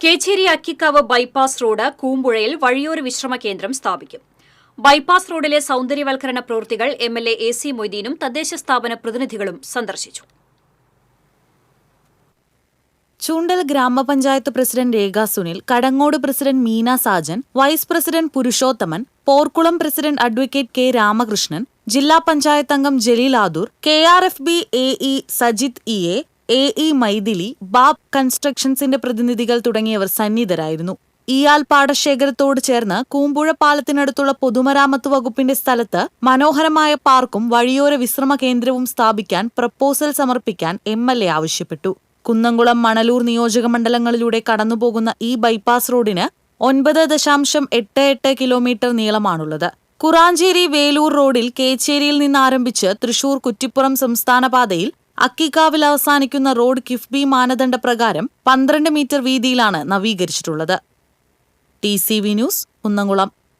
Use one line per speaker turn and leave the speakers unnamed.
Kecheri Akkikkavu bypass road കൂമ്പുഴയിൽ വഴിയോര വിശ്രമ കേന്ദ്രം സ്ഥാപിക്കും. ബൈപ്പാസ് റോഡിലെ സൌന്ദര്യവൽക്കരണ പ്രവൃത്തികൾ എംഎൽഎ AC മൊയ്തീനും തദ്ദേശ സ്ഥാപന പ്രതിനിധികളും സന്ദർശിച്ചു.
Choondal grama panchayat president Rekha Sunil, Kadangode president Meena Sajan, vice president Purushothaman, Porkulam president advocate K Ramakrishnan, ജില്ലാ പഞ്ചായത്ത് അംഗം Jaleel Adoor, KRFB AE Sajith EA, AE Maithili, ബാബ് കൺസ്ട്രക്ഷൻസിന്റെ പ്രതിനിധികൾ തുടങ്ങിയവർ സന്നിധരായിരുന്നു. ഇയാൽ പാടശേഖരത്തോട് ചേർന്ന് കൂമ്പുഴ പാലത്തിനടുത്തുള്ള പൊതുമരാമത്ത് വകുപ്പിന്റെ സ്ഥലത്ത് മനോഹരമായ പാർക്കും വഴിയോര വിശ്രമ കേന്ദ്രവും സ്ഥാപിക്കാൻ പ്രപ്പോസൽ സമർപ്പിക്കാൻ MLA ആവശ്യപ്പെട്ടു. കുന്നംകുളം, മണലൂർ നിയോജകമണ്ഡലങ്ങളിലൂടെ കടന്നുപോകുന്ന ഈ ബൈപ്പാസ് റോഡിന് 9.88 കിലോമീറ്റർ നീളമാണുള്ളത്. കുറാഞ്ചേരി വേലൂർ റോഡിൽ കേച്ചേരിയിൽ നിന്നാരംഭിച്ച് തൃശൂർ കുറ്റിപ്പുറം സംസ്ഥാന പാതയിൽ അക്കിക്കാവിൽ അവസാനിക്കുന്ന റോഡ് കിഫ്ബി മാനദണ്ഡ പ്രകാരം 12 മീറ്റർ വീതിയിലാണ് നവീകരിച്ചിട്ടുള്ളത്. TCV news, Kunnamkulam.